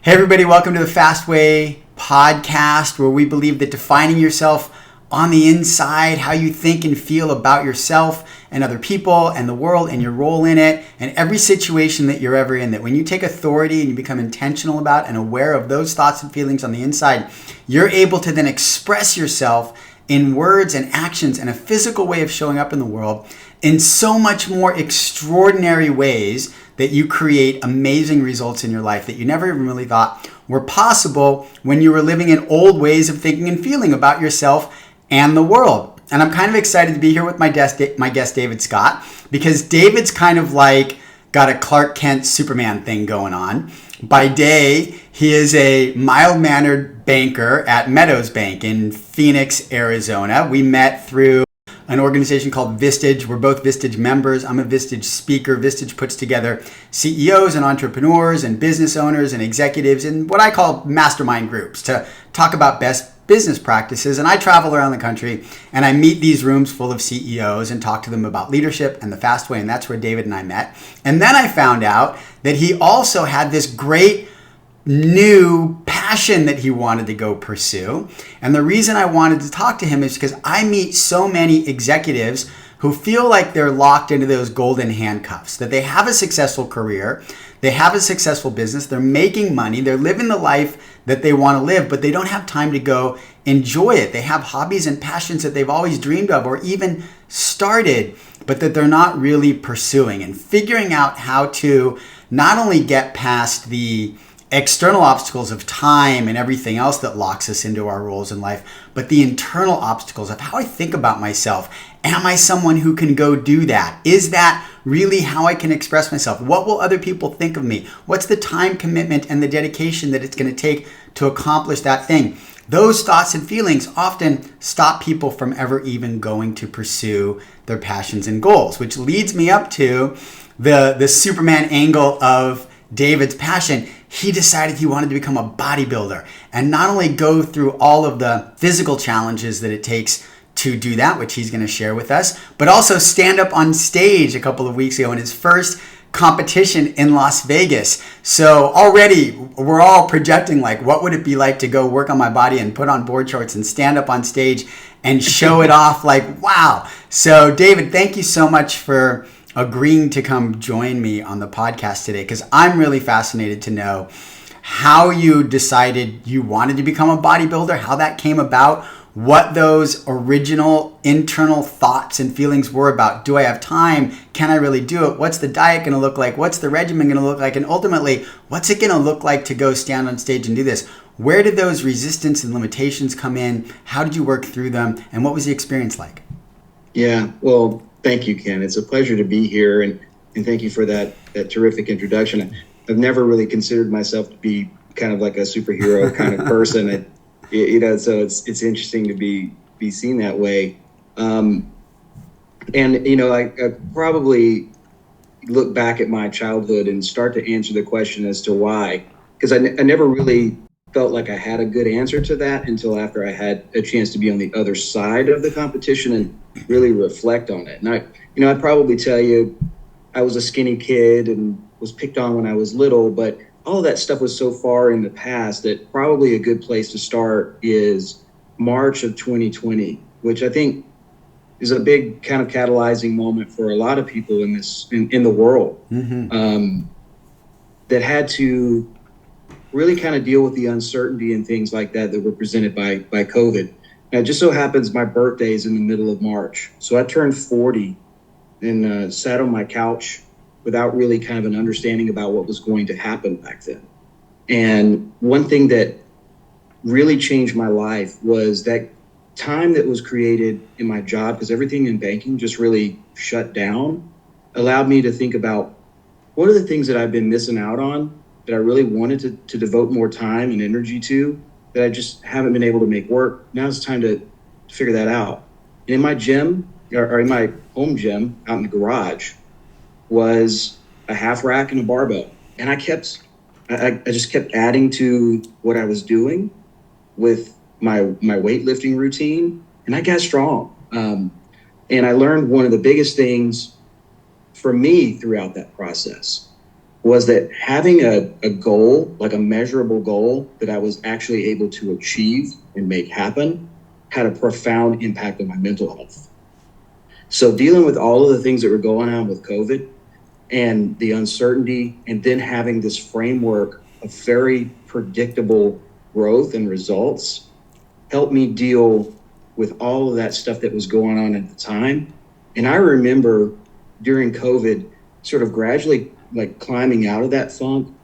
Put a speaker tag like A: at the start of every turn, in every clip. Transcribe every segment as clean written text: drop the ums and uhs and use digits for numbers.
A: Hey everybody, welcome to the Fast Way podcast, where we believe that defining yourself on the inside, how you think and feel about yourself and other people and the world and your role in it and every situation that you're ever in, that when you take authority and you become intentional about and aware of those thoughts and feelings on the inside, you're able to then express yourself in words and actions and a physical way of showing up in the world in so much more extraordinary ways that you create amazing results in your life that you never even really thought were possible when you were living in old ways of thinking and feeling about yourself and the world. And I'm kind of excited to be here with my guest David Scott, because David's kind of like got a Clark Kent Superman thing going on. By day, he is a mild-mannered banker at Meadows Bank in Phoenix, Arizona. We met through an organization called Vistage. We're both Vistage members. I'm a Vistage speaker. Vistage puts together CEOs and entrepreneurs and business owners and executives in what I call mastermind groups to talk about best business practices. And I travel around the country and I meet these rooms full of CEOs and talk to them about leadership and the Fast Way. And that's where David and I met. And then I found out that he also had this great new passion that he wanted to go pursue. And the reason I wanted to talk to him is because I meet so many executives who feel like they're locked into those golden handcuffs, that they have a successful career, they have a successful business, they're making money, they're living the life that they want to live, but they don't have time to go enjoy it. They have hobbies and passions that they've always dreamed of or even started, but that they're not really pursuing. And figuring out how to not only get past the external obstacles of time and everything else that locks us into our roles in life, but the internal obstacles of how I think about myself. Am I someone who can go do that? Is that really how I can express myself? What will other people think of me? What's the time commitment and the dedication that it's going to take to accomplish that thing? Those thoughts and feelings often stop people from ever even going to pursue their passions and goals, which leads me up to the Superman angle of David's passion. He decided he wanted to become a bodybuilder and not only go through all of the physical challenges that it takes to do that, which he's going to share with us, but also stand up on stage a couple of weeks ago in his first competition in Las Vegas. So already we're all projecting, like, what would it be like to go work on my body and put on board shorts and stand up on stage and show it off? Like, wow. So David, thank you so much for agreeing to come join me on the podcast today, because I'm really fascinated to know how you decided you wanted to become a bodybuilder, how that came about, what those original internal thoughts and feelings were about. Do I have time? Can I really do it? What's the diet going to look like? What's the regimen going to look like? And ultimately, what's it going to look like to go stand on stage and do this? Where did those resistance and limitations come in? How did you work through them? And what was the experience like?
B: Yeah, well, thank you, Ken. It's a pleasure to be here, and thank you for that terrific introduction. I've never really considered myself to be kind of like a superhero kind of person. So it's interesting to be seen that way. And I probably look back at my childhood and start to answer the question as to why, because I never really felt like I had a good answer to that until after I had a chance to be on the other side of the competition and really reflect on it. And I'd probably tell you I was a skinny kid and was picked on when I was little, but all of that stuff was so far in the past that probably a good place to start is March of 2020, which I think is a big kind of catalyzing moment for a lot of people in the world, that had to really kind of deal with the uncertainty and things like that were presented by COVID. Now, it just so happens my birthday is in the middle of March. So I turned 40 and sat on my couch without really kind of an understanding about what was going to happen back then. And one thing that really changed my life was that time that was created in my job, because everything in banking just really shut down, allowed me to think about what are the things that I've been missing out on that I really wanted to devote more time and energy to, that I just haven't been able to make work. Now it's time to figure that out. And in my gym, or in my home gym out in the garage, was a half rack and a barbell. And I just kept adding to what I was doing with my weightlifting routine, and I got strong. And I learned one of the biggest things for me throughout that process was that having a goal, like a measurable goal that I was actually able to achieve and make happen, had a profound impact on my mental health. So dealing with all of the things that were going on with COVID and the uncertainty, and then having this framework of very predictable growth and results helped me deal with all of that stuff that was going on at the time. And I remember during COVID, sort of gradually like climbing out of that funk.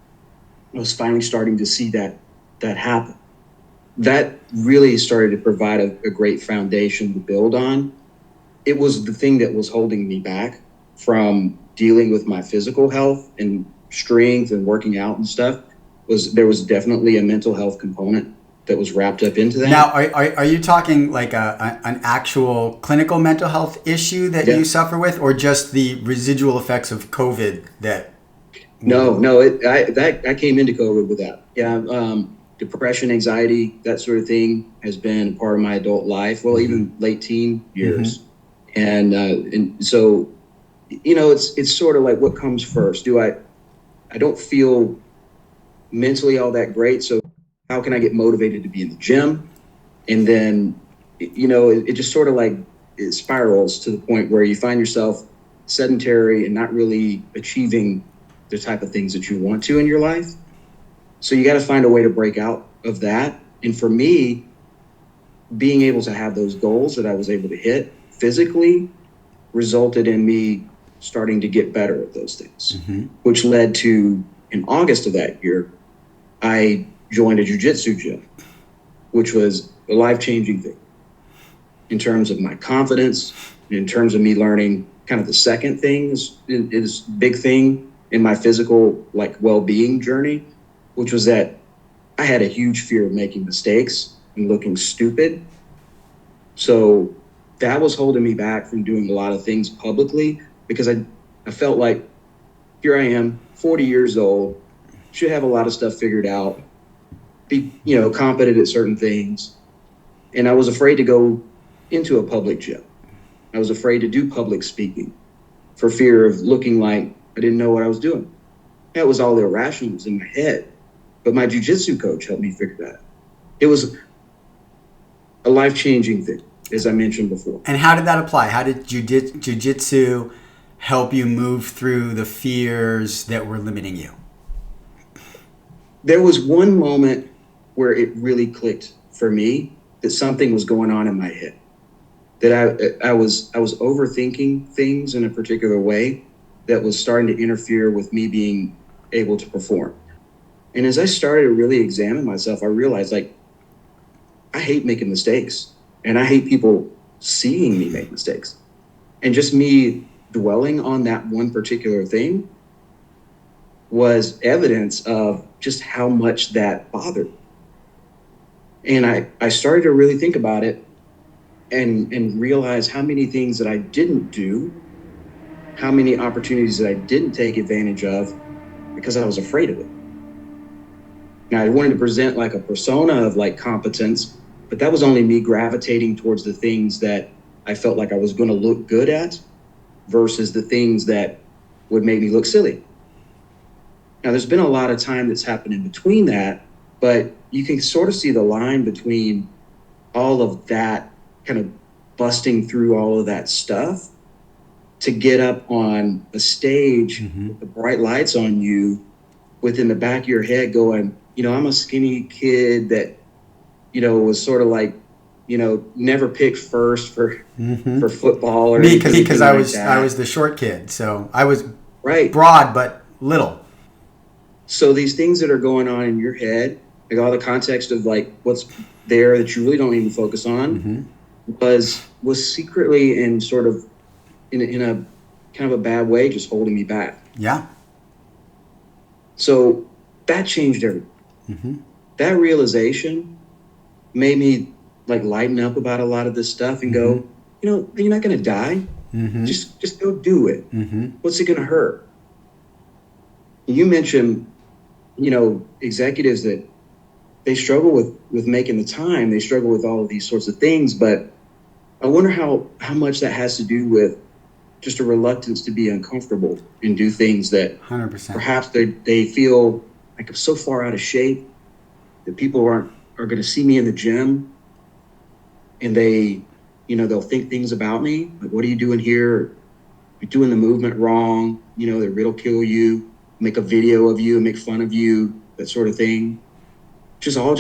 B: I was finally starting to see that happen. That really started to provide a great foundation to build on. It was the thing that was holding me back from dealing with my physical health and strength and working out and stuff. There was definitely a mental health component that was wrapped up into that.
A: Now, are you talking like an actual clinical mental health issue that you suffer with, or just the residual effects of COVID that?
B: No, I came into COVID with that. Yeah, depression, anxiety, that sort of thing has been a part of my adult life. Well, even late teen years, and so, it's sort of like, what comes first? I don't feel mentally all that great, so how can I get motivated to be in the gym? And then, it just sort of like it spirals to the point where you find yourself sedentary and not really achieving the type of things that you want to in your life. So you got to find a way to break out of that. And for me, being able to have those goals that I was able to hit physically resulted in me starting to get better at those things, which led to, in August of that year, I joined a jiu-jitsu gym, which was a life-changing thing in terms of my confidence, in terms of me learning kind of the second thing is big thing in my physical, like, well-being journey, which was that I had a huge fear of making mistakes and looking stupid. So that was holding me back from doing a lot of things publicly, because I felt like, here I am, 40 years old, should have a lot of stuff figured out, be, competent at certain things. And I was afraid to go into a public gym. I was afraid to do public speaking for fear of looking like I didn't know what I was doing. That was all irrationals in my head. But my jiu-jitsu coach helped me figure that out. It was a life-changing thing, as I mentioned before.
A: And how did that apply? How did jiu-jitsu help you move through the fears that were limiting you?
B: There was one moment where it really clicked for me that something was going on in my head, that I was overthinking things in a particular way that was starting to interfere with me being able to perform. And as I started to really examine myself, I realized, like, I hate making mistakes, and I hate people seeing me make mistakes. And just me dwelling on that one particular thing was evidence of just how much that bothered me. And I started to really think about it and realize how many things that I didn't do, how many opportunities that I didn't take advantage of because I was afraid of it. Now, I wanted to present like a persona of like competence, but that was only me gravitating towards the things that I felt like I was going to look good at versus the things that would make me look silly. Now, there's been a lot of time that's happened in between that, but you can sort of see the line between all of that kind of busting through all of that stuff to get up on a stage with the bright lights on you, within the back of your head going, I'm a skinny kid that, was sort of like, never picked first for football or anything.
A: Because I was the short kid, so I was
B: right,
A: broad but little.
B: So these things that are going on in your head, like all the context of like what's there that you really don't even focus on, was secretly and sort of in a kind of a bad way, just holding me back.
A: Yeah.
B: So that changed everything. That realization made me like lighten up about a lot of this stuff and go, you're not going to die. Just go do it. What's it going to hurt? You mentioned, executives that they struggle with making the time. They struggle with all of these sorts of things. But I wonder how much that has to do with just a reluctance to be uncomfortable and do things that
A: 100%.
B: perhaps they feel like I'm so far out of shape that people are going to see me in the gym and they'll think things about me. Like, what are you doing here? You're doing the movement wrong. They ridicule you, make a video of you, make fun of you, that sort of thing. Just all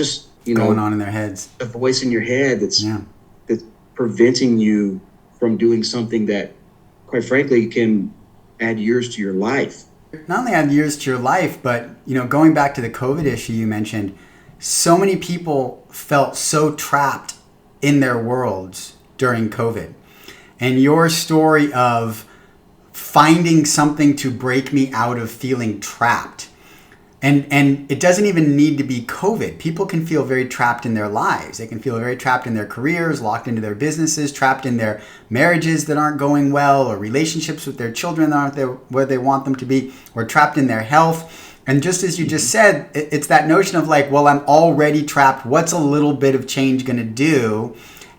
A: going on in their heads.
B: A voice in your head that's
A: Yeah.
B: that's preventing you from doing something that, quite frankly, can add years to your life.
A: Not only add years to your life, but going back to the COVID issue you mentioned, so many people felt so trapped in their worlds during COVID. And your story of finding something to break me out of feeling trapped. And it doesn't even need to be COVID. People can feel very trapped in their lives. They can feel very trapped in their careers, locked into their businesses, trapped in their marriages that aren't going well, or relationships with their children that aren't there where they want them to be, or trapped in their health. And just as you just said, it's that notion of like, well, I'm already trapped. What's a little bit of change going to do?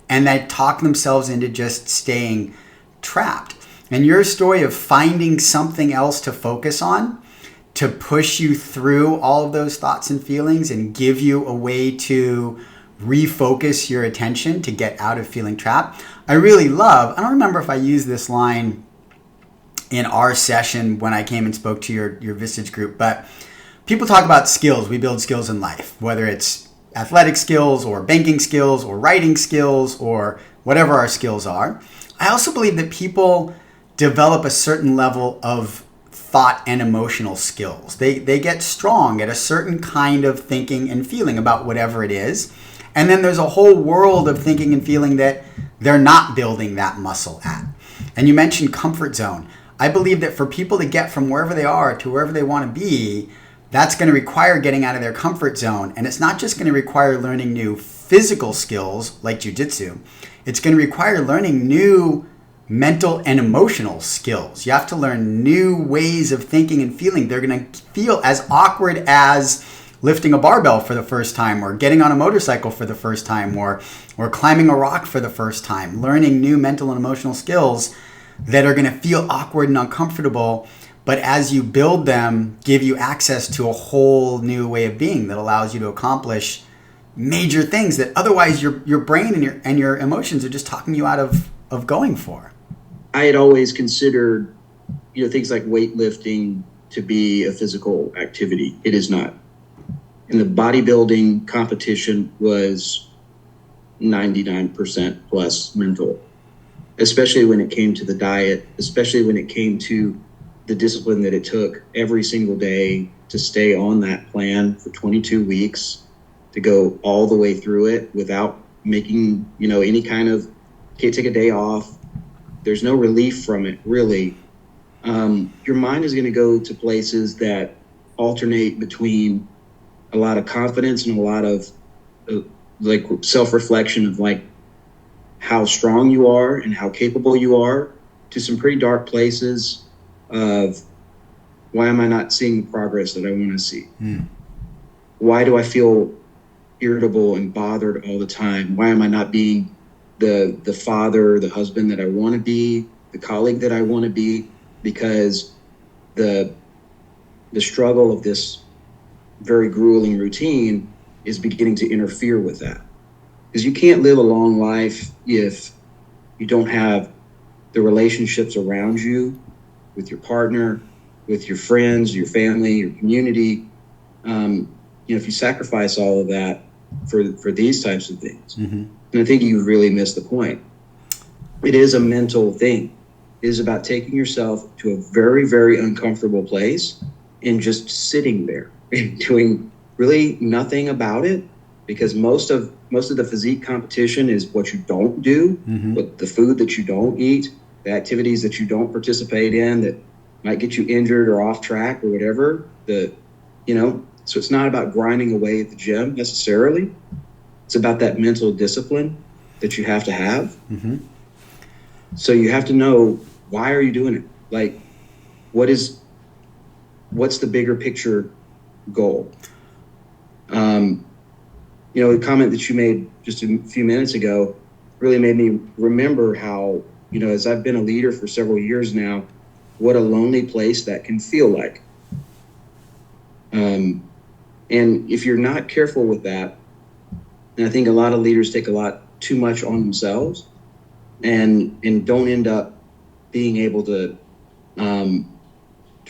A: And they talk themselves into just staying trapped. And your story of finding something else to focus on, to push you through all of those thoughts and feelings and give you a way to refocus your attention to get out of feeling trapped. I really love, I don't remember if I used this line in our session when I came and spoke to your Vistage group, but people talk about skills. We build skills in life, whether it's athletic skills or banking skills or writing skills or whatever our skills are. I also believe that people develop a certain level of thought and emotional skills. They get strong at a certain kind of thinking and feeling about whatever it is. And then there's a whole world of thinking and feeling that they're not building that muscle at. And you mentioned comfort zone. I believe that for people to get from wherever they are to wherever they want to be, that's going to require getting out of their comfort zone. And it's not just going to require learning new physical skills like jiu-jitsu. It's going to require learning new mental and emotional skills. You have to learn new ways of thinking and feeling. They're going to feel as awkward as lifting a barbell for the first time, or getting on a motorcycle for the first time, or climbing a rock for the first time. Learning new mental and emotional skills that are going to feel awkward and uncomfortable, but as you build them, give you access to a whole new way of being that allows you to accomplish major things that otherwise your brain and your emotions are just talking you out of going for.
B: I had always considered, things like weightlifting to be a physical activity. It is not. And the bodybuilding competition was 99% plus mental, especially when it came to the diet, especially when it came to the discipline that it took every single day to stay on that plan for 22 weeks, to go all the way through it without making, any kind of, can't take a day off. There's no relief from it, really. Your mind is going to go to places that alternate between a lot of confidence and a lot of like self-reflection of like how strong you are and how capable you are, to some pretty dark places of why am I not seeing the progress that I want to see? Why do I feel irritable and bothered all the time? Why am I not being the father, the husband that I want to be, the colleague that I want to be? Because the struggle of this very grueling routine is beginning to interfere with that. Because you can't live a long life if you don't have the relationships around you, with your partner, with your friends, your family, your community. If you sacrifice all of that for these types of things, and I think you really missed the point. It is a mental thing. It is about taking yourself to a very, very uncomfortable place and just sitting there and doing really nothing about it, because most of the physique competition is what you don't do, what the food that you don't eat, the activities that you don't participate in that might get you injured or off track or whatever. So it's not about grinding away at the gym necessarily. It's about that mental discipline that you have to have. So you have to know, why are you doing it? Like, what's the bigger picture goal? The comment that you made just a few minutes ago really made me remember how as I've been a leader for several years now, what a lonely place that can feel like. And if you're not careful with that, and I think a lot of leaders take a lot too much on themselves and don't end up being able to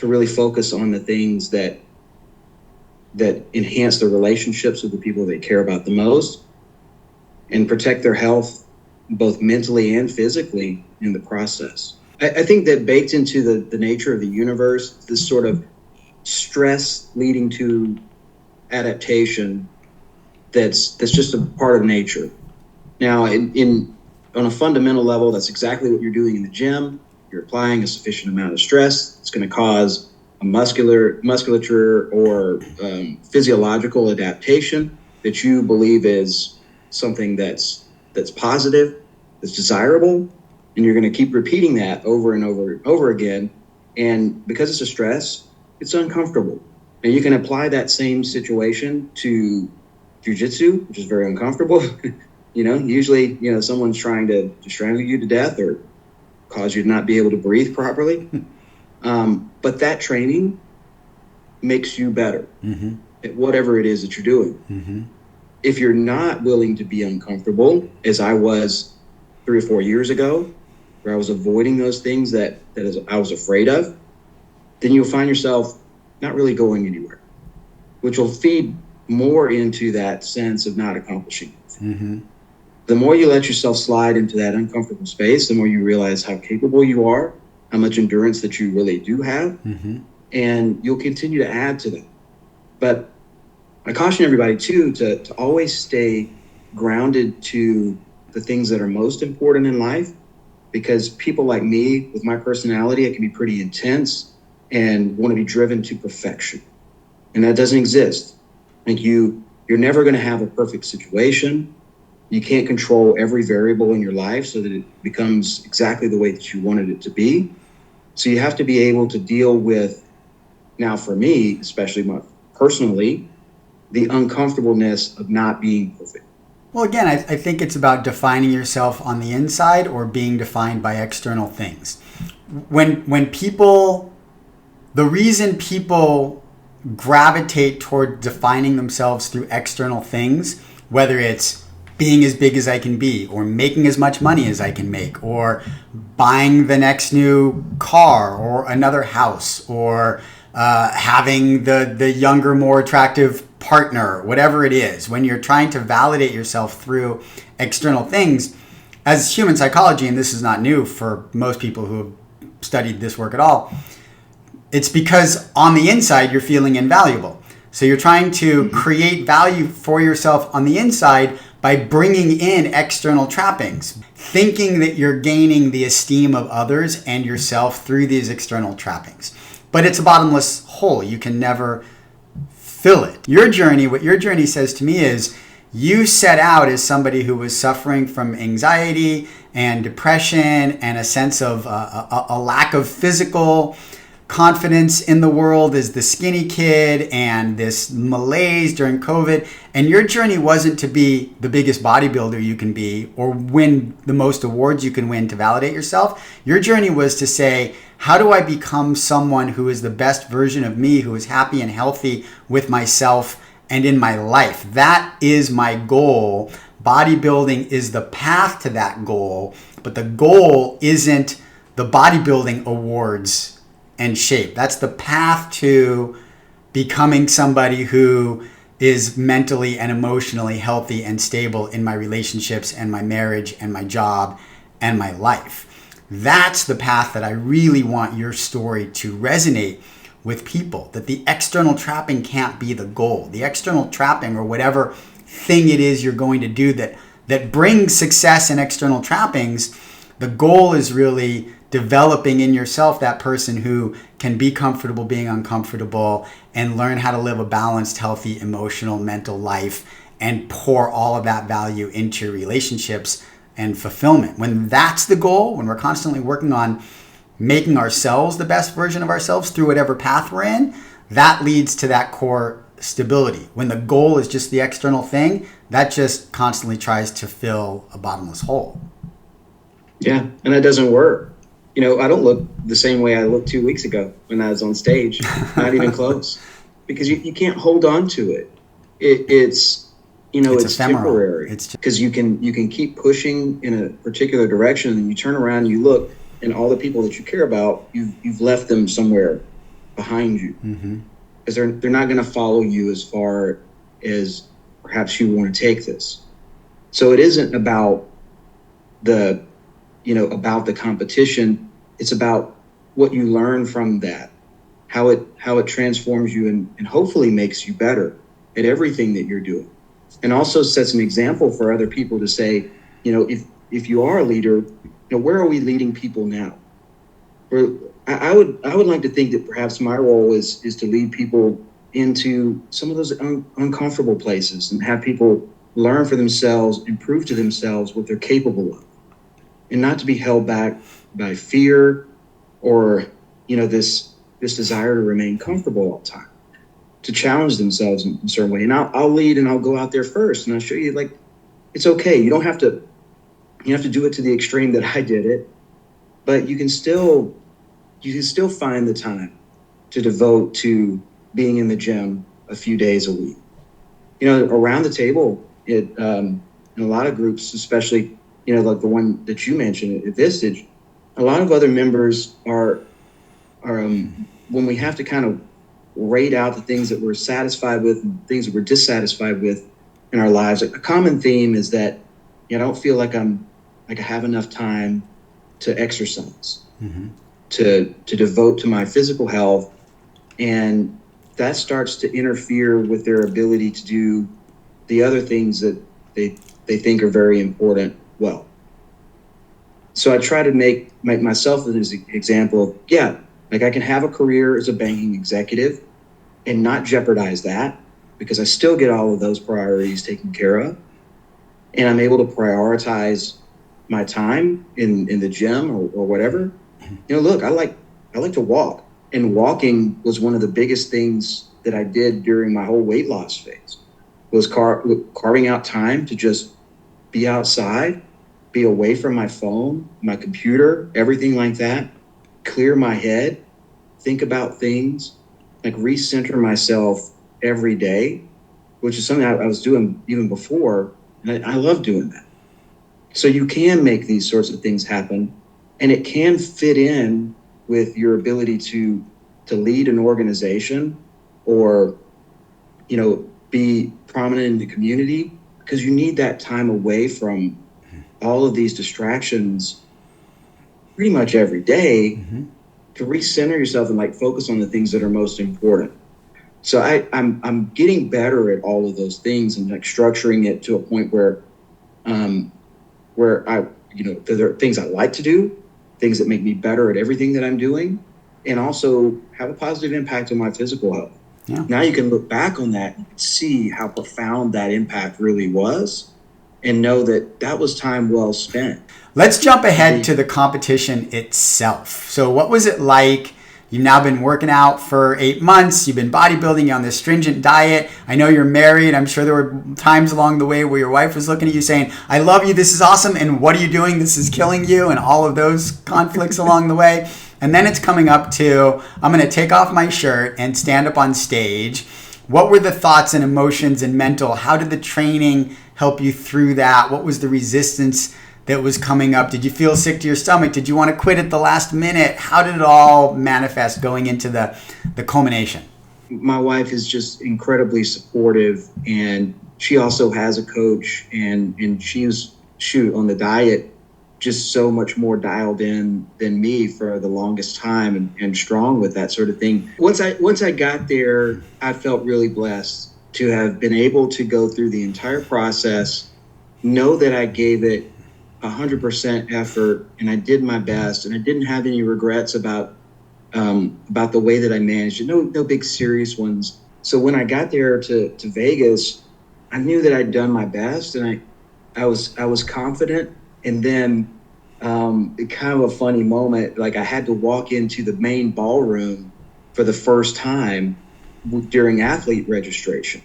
B: really focus on the things that enhance their relationships with the people they care about the most and protect their health, both mentally and physically, in the process. I think that baked into the nature of the universe, this sort of stress leading to adaptation that's just a part of nature. Now, on a fundamental level, that's exactly what you're doing in the gym. You're applying a sufficient amount of stress. It's going to cause a musculature or physiological adaptation that you believe is something that's positive, that's desirable, and you're going to keep repeating that over and over and over again. And because it's a stress, it's uncomfortable. And you can apply that same situation to jiu-jitsu, which is very uncomfortable. Usually, someone's trying to strangle you to death or cause you to not be able to breathe properly. But that training makes you better at whatever it is that you're doing. If you're not willing to be uncomfortable, as I was 3 or 4 years ago, where I was avoiding those things that I was afraid of, then you'll find yourself not really going anywhere, which will feed more into that sense of not accomplishing anything. The more you let yourself slide into that uncomfortable space, the more you realize how capable you are, how much endurance that you really do have, and you'll continue to add to that. But I caution everybody, too, to always stay grounded to the things that are most important in life, because people like me, with my personality, I can be pretty intense and want to be driven to perfection. And that doesn't exist. Like you're never going to have a perfect situation. You can't control every variable in your life so that it becomes exactly the way that you wanted it to be. So you have to be able to deal with, now for me, especially personally, the uncomfortableness of not being perfect.
A: Well, again, I think it's about defining yourself on the inside or being defined by external things. When people, the reason people gravitate toward defining themselves through external things, whether it's being as big as I can be, or making as much money as I can make, or buying the next new car or another house, or having the younger, more attractive partner, whatever it is, when you're trying to validate yourself through external things, as human psychology, and this is not new for most people who have studied this work at all, it's because on the inside you're feeling invaluable. So you're trying to create value for yourself on the inside by bringing in external trappings, thinking that you're gaining the esteem of others and yourself through these external trappings. But it's a bottomless hole. You can never fill it. What your journey says to me is, you set out as somebody who was suffering from anxiety and depression and a sense of a lack of physical confidence in the world as the skinny kid and this malaise during COVID. And your journey wasn't to be the biggest bodybuilder you can be or win the most awards you can win to validate yourself. Your journey was to say, how do I become someone who is the best version of me, who is happy and healthy with myself and in my life? That is my goal. Bodybuilding is the path to that goal, but the goal isn't the bodybuilding awards and shape. That's the path to becoming somebody who is mentally and emotionally healthy and stable in my relationships and my marriage and my job and my life. That's the path that I really want your story to resonate with people, that the external trapping can't be the goal. The external trapping, or whatever thing it is you're going to do that brings success and external trappings, the goal is really developing in yourself that person who can be comfortable being uncomfortable and learn how to live a balanced, healthy, emotional, mental life and pour all of that value into your relationships and fulfillment. When that's the goal, when we're constantly working on making ourselves the best version of ourselves through whatever path we're in, that leads to that core stability. When the goal is just the external thing, that just constantly tries to fill a bottomless hole.
B: Yeah, and that doesn't work. I don't look the same way I looked 2 weeks ago when I was on stage, not even close, because you can't hold on to it.
A: It's
B: It's
A: ephemeral.
B: temporary because you can keep pushing in a particular direction, and you turn around, you look, and all the people that you care about, you've left them somewhere behind you, because they're not going to follow you as far as perhaps you want to take this. So it isn't the about the competition. It's about what you learn from that, how it transforms you, and hopefully makes you better at everything that you're doing, and also sets an example for other people to say, if you are a leader, where are we leading people now? Where I would like to think that perhaps my role is to lead people into some of those uncomfortable places and have people learn for themselves and prove to themselves what they're capable of, and not to be held back by fear or this desire to remain comfortable all the time, to challenge themselves in a certain way. And I'll lead, and I'll go out there first, and I'll show you, like, it's okay. You don't have to do it to the extreme that I did it, but you can still find the time to devote to being in the gym a few days a week. Around the table, in a lot of groups, especially, like the one that you mentioned at Vistage, a lot of other members are when we have to kind of rate out the things that we're satisfied with and things that we're dissatisfied with in our lives. Like, a common theme is that I don't feel like I have enough time to exercise, to devote to my physical health, and that starts to interfere with their ability to do the other things that they think are very important well. So I try to make myself an example. Yeah, like, I can have a career as a banking executive and not jeopardize that, because I still get all of those priorities taken care of, and I'm able to prioritize my time in the gym or whatever. Look, I like to walk, and walking was one of the biggest things that I did during my whole weight loss phase, was carving out time to just be outside, be away from my phone, my computer, everything like that, clear my head, think about things, like recenter myself every day, which is something I was doing even before. And I love doing that. So you can make these sorts of things happen, and it can fit in with your ability to lead an organization, or be prominent in the community, because you need that time away from all of these distractions pretty much every day, to recenter yourself and, like, focus on the things that are most important. So I'm getting better at all of those things, and, like, structuring it to a point where I there are things I like to do, things that make me better at everything that I'm doing, and also have a positive impact on my physical health.
A: Yeah.
B: Now you can look back on that and see how profound that impact really was, and know that that was time well spent.
A: Let's jump ahead to the competition itself. So what was it like? You've now been working out for 8 months. You've been bodybuilding. You're on this stringent diet. I know you're married. I'm sure there were times along the way where your wife was looking at you saying, I love you. This is awesome. And what are you doing? This is killing you. And all of those conflicts along the way. And then it's coming up to, I'm going to take off my shirt and stand up on stage. What were the thoughts and emotions and mental? How did the training help you through that? What was the resistance that was coming up? Did you feel sick to your stomach? Did you want to quit at the last minute? How did it all manifest going into the culmination?
B: My wife is just incredibly supportive, and she also has a coach, and she's on the diet, just so much more dialed in than me for the longest time, and strong with that sort of thing. Once I got there, I felt really blessed to have been able to go through the entire process, know that I gave it 100% effort, and I did my best, and I didn't have any regrets about the way that I managed it. No big serious ones. So when I got there to Vegas, I knew that I'd done my best, and I was confident. And then kind of a funny moment, like, I had to walk into the main ballroom for the first time during athlete registration,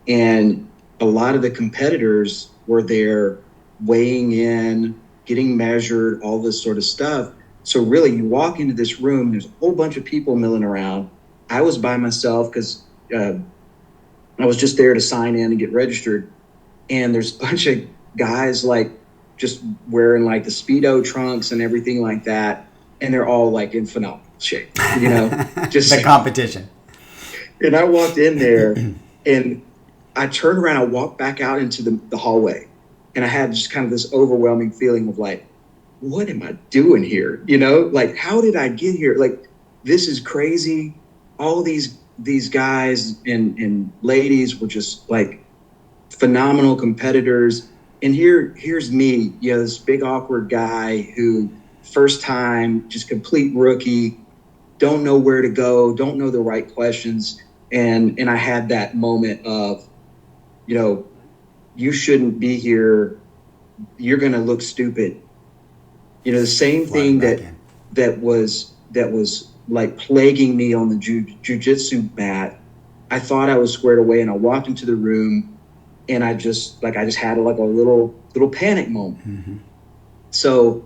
B: and a lot of the competitors were there, weighing in, getting measured, all this sort of stuff. So really, you walk into this room, there's a whole bunch of people milling around. I was by myself because I was just there to sign in and get registered. And there's a bunch of guys like just wearing like the Speedo trunks and everything like that. And they're all like in phenomenal shape, just
A: the competition.
B: And I walked in there and I turned around, I walked back out into the hallway, and I had just kind of this overwhelming feeling of like, what am I doing here? Like, how did I get here? Like, this is crazy. All these guys and ladies were just like phenomenal competitors. And here's me, this big awkward guy who first time, just complete rookie, don't know where to go, don't know the right questions. And I had that moment of, you shouldn't be here. You're going to look stupid. The same thing that was like plaguing me on the jujitsu mat. I thought I was squared away, and I walked into the room, and I just had like a little panic moment.
A: Mm-hmm.
B: So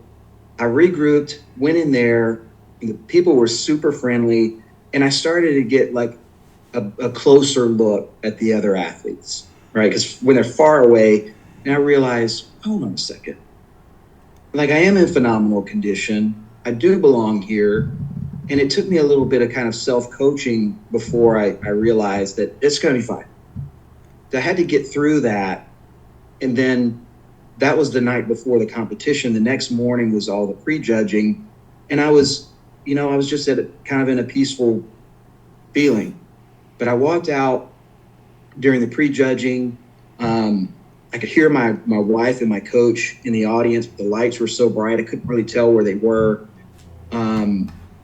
B: I regrouped, went in there. The people were super friendly, and I started to get like a closer look at the other athletes, right? Because when they're far away, and I realized, hold on a second. Like, I am in phenomenal condition. I do belong here. And it took me a little bit of kind of self-coaching before I realized that it's going to be fine. So I had to get through that. And then that was the night before the competition. The next morning was all the pre-judging. And I was just kind of in a peaceful feeling. But I walked out during the pre-judging. I could hear my wife and my coach in the audience, but the lights were so bright, I couldn't really tell where they were.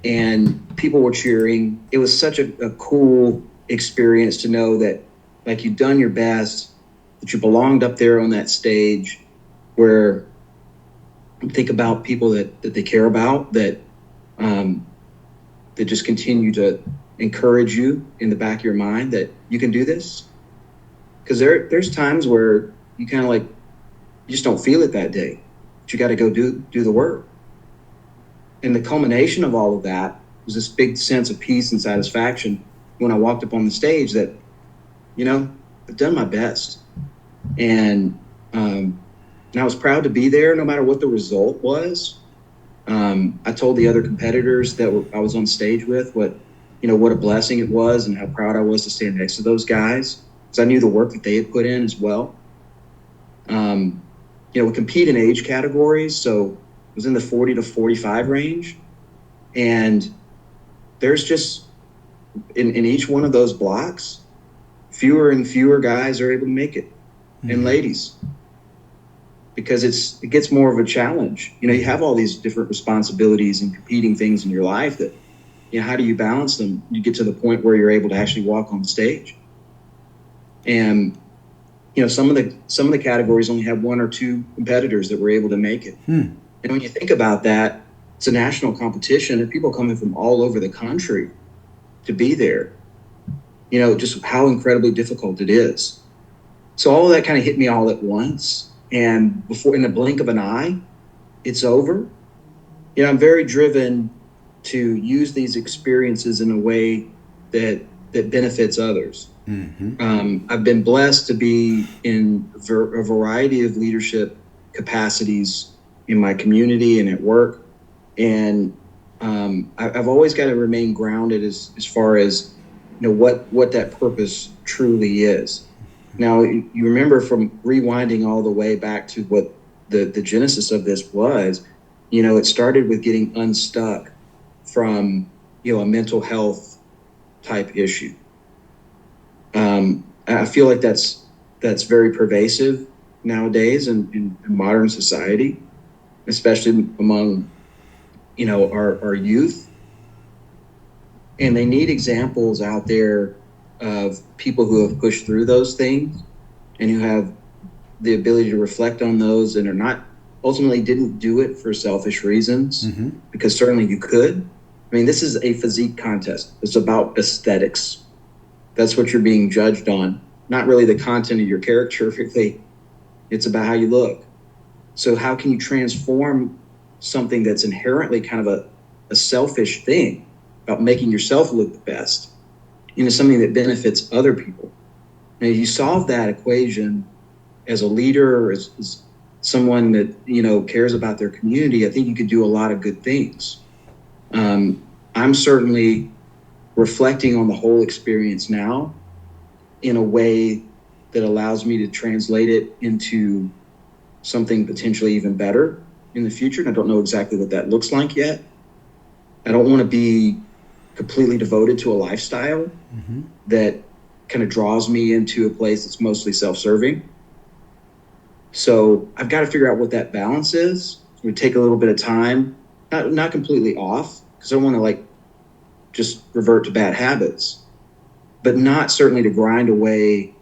B: And people were cheering. It was such a cool experience to know that, like, you'd done your best, that you belonged up there on that stage where you think about people that they care about, that just continue to encourage you in the back of your mind that you can do this. Because there's times where you kind of like, you just don't feel it that day, but you got to go do the work. And the culmination of all of that was this big sense of peace and satisfaction when I walked up on the stage that, I've done my best. And I was proud to be there no matter what the result was. I told the other competitors that I was on stage with what a blessing it was and how proud I was to stand next to those guys, because I knew the work that they had put in as well. We compete in age categories, so it was in the 40 to 45 range. And there's just, in each one of those blocks, fewer and fewer guys are able to make it, mm-hmm. and ladies, because it gets more of a challenge. You have all these different responsibilities and competing things in your life that, how do you balance them? You get to the point where you're able to actually walk on stage. And some of the categories only have one or two competitors that were able to make it. And when you think about that, it's a national competition and people coming from all over the country to be there. Just how incredibly difficult it is. So all of that kind of hit me all at once. And before, in the blink of an eye, it's over. I'm very driven to use these experiences in a way that benefits others. Mm-hmm. I've been blessed to be in a variety of leadership capacities in my community and at work. And I've always got to remain grounded as far as, what that purpose truly is. Now, you remember from rewinding all the way back to what the genesis of this was, it started with getting unstuck from, a mental health type issue. I feel like that's very pervasive nowadays in modern society, especially among, our youth. And they need examples out there of people who have pushed through those things and who have the ability to reflect on those and are not ultimately didn't do it for selfish reasons, mm-hmm. because certainly you could. I mean, this is a physique contest. It's about aesthetics. That's what you're being judged on. Not really the content of your character. It's about how you look. So how can you transform something that's inherently kind of a selfish thing about making yourself look the best into something that benefits other people? Now, if you solve that equation as a leader or as someone that, cares about their community, I think you could do a lot of good things. I'm certainly reflecting on the whole experience now in a way that allows me to translate it into something potentially even better in the future. And I don't know exactly what that looks like yet. I don't want to be completely devoted to a lifestyle that kind of draws me into a place that's mostly self-serving. So I've got to figure out what that balance is. It would take a little bit of time, not completely off, because I don't want to just revert to bad habits, but not certainly to grind away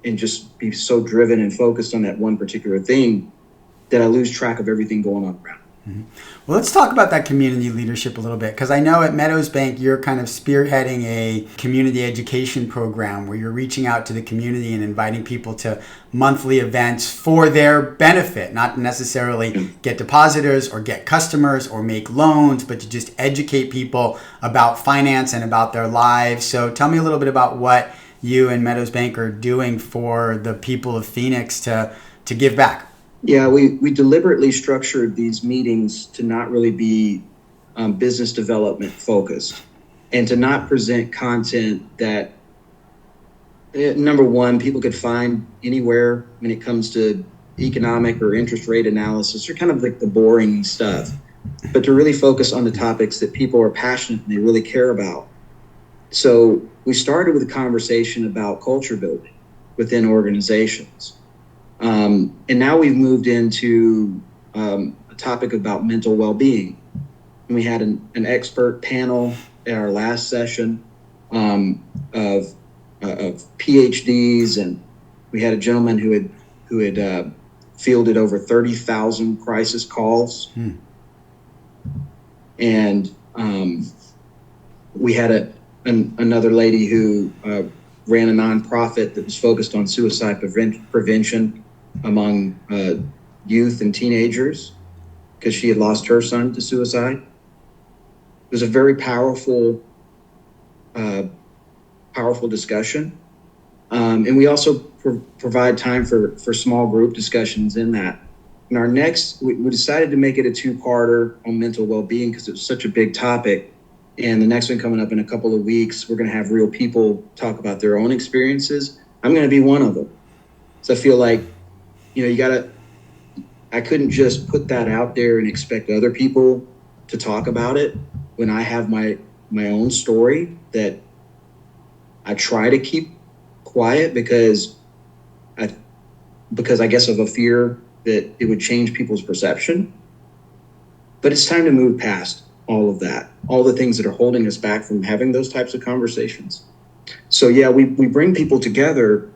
B: and just be so driven and focused on that one particular thing that I lose track of everything going on around.
A: Well, let's talk about that community leadership a little bit, because I know at Meadows Bank you're kind of spearheading a community education program where you're reaching out to the community and inviting people to monthly events for their benefit, not necessarily get depositors or get customers or make loans, but to just educate people about finance and about their lives. So tell me a little bit about what you and Meadows Bank are doing for the people of Phoenix to give back.
B: Yeah, we deliberately structured these meetings to not really be business development focused and to not present content that, number one, people could find anywhere when it comes to economic or interest rate analysis or kind of like the boring stuff, but to really focus on the topics that people are passionate and they really care about. So we started with a conversation about culture building within organizations. And now we've moved into a topic about mental well-being. And we had an expert panel at our last session of PhDs, and we had a gentleman who had fielded over 30,000 crisis calls. And we had another lady who ran a nonprofit that was focused on suicide prevention among youth and teenagers because she had lost her son to suicide. It was a very powerful discussion. And we also provide time for small group discussions in that. And our next, we decided to make it a two-parter on mental well-being because it was such a big topic. And the next one coming up in a couple of weeks, we're going to have real people talk about their own experiences. I'm going to be one of them. So I feel like, I couldn't just put that out there and expect other people to talk about it when I have my own story that I try to keep quiet because I guess of a fear that it would change people's perception. But it's time to move past all of that, all the things that are holding us back from having those types of conversations. So yeah, we bring people together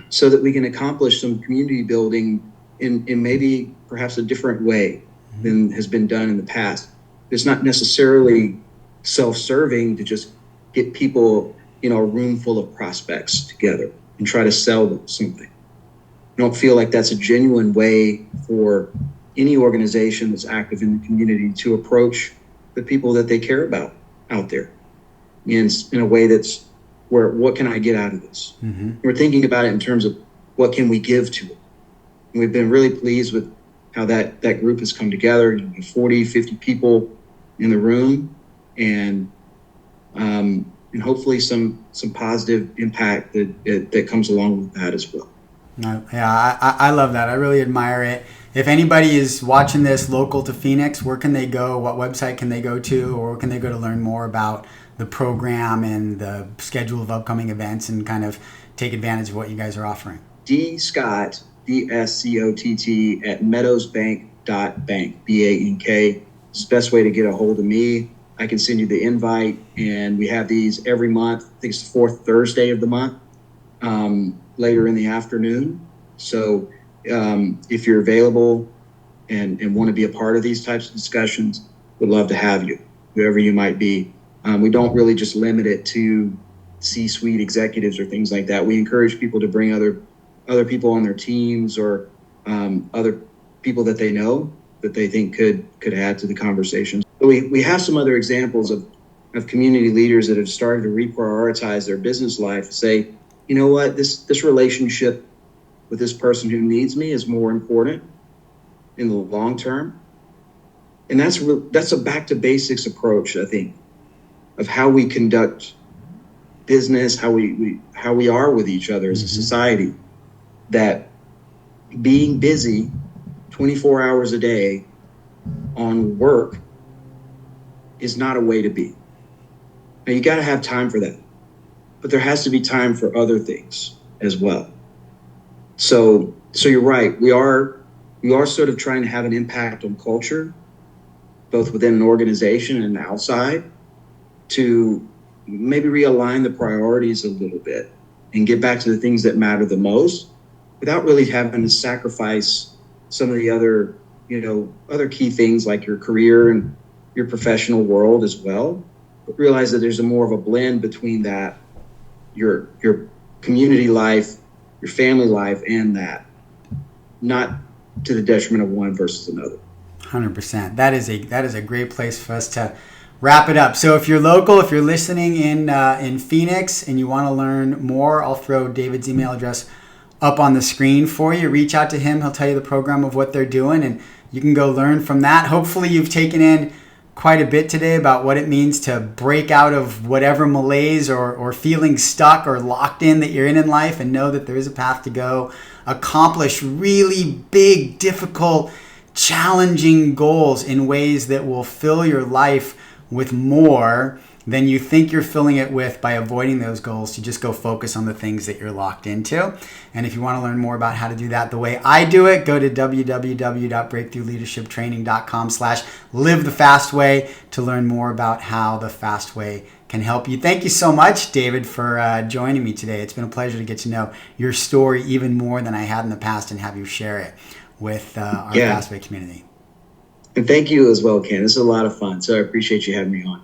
B: so that we can accomplish some community building in maybe perhaps a different way than has been done in the past. It's not necessarily self-serving to just get people, a room full of prospects together and try to sell them something. I don't feel like that's a genuine way for any organization that's active in the community to approach the people that they care about out there in a way that's where, what can I get out of this? We're thinking about it in terms of what can we give to it? And we've been really pleased with how that group has come together, 40, 50 people in the room, and hopefully some positive impact that comes along with that as well.
A: Yeah, I love that. I really admire it. If anybody is watching this local to Phoenix, where can they go? What website can they go to? Or where can they go to learn more about the program and the schedule of upcoming events and kind of take advantage of what you guys are offering?
B: Scott, DSCOTT at meadowsbank.bank, BANK. It's the best way to get a hold of me. I can send you the invite, and we have these every month. I think it's the fourth Thursday of the month, later in the afternoon. So if you're available and want to be a part of these types of discussions, we'd love to have you, whoever you might be. We don't really just limit it to C-suite executives or things like that. We encourage people to bring other people on their teams or other people that they know that they think could add to the conversation. But we have some other examples of community leaders that have started to reprioritize their business life, say, you know what, this relationship with this person who needs me is more important in the long term. And that's a back to basics approach, I think, of how we conduct business, how we are with each other as a society. That being busy 24 hours a day on work is not a way to be. Now, you got to have time for that, but there has to be time for other things as well. So you're right. We are sort of trying to have an impact on culture, both within an organization and outside, to maybe realign the priorities a little bit and get back to the things that matter the most without really having to sacrifice some of the other key things like your career and your professional world as well. But realize that there's more of a blend between that, your community life, your family life, and that, not to the detriment of one versus another.
A: 100%. That is a great place for us to wrap it up. So if you're local, if you're listening in Phoenix and you want to learn more, I'll throw David's email address up on the screen for you. Reach out to him. He'll tell you the program of what they're doing, and you can go learn from that. Hopefully you've taken in quite a bit today about what it means to break out of whatever malaise or feeling stuck or locked in that you're in life, and know that there is a path to go accomplish really big, difficult, challenging goals in ways that will fill your life with more than you think you're filling it with by avoiding those goals, to just go focus on the things that you're locked into. And if you want to learn more about how to do that the way I do it, go to www.breakthroughleadershiptraining.com/live the fast way to learn more about how the fast way can help you. Thank you so much, David, for joining me today. It's been a pleasure to get to know your story even more than I had in the past and have you share it with our Fast Way community.
B: And thank you as well, Ken. This is a lot of fun. So I appreciate you having me on.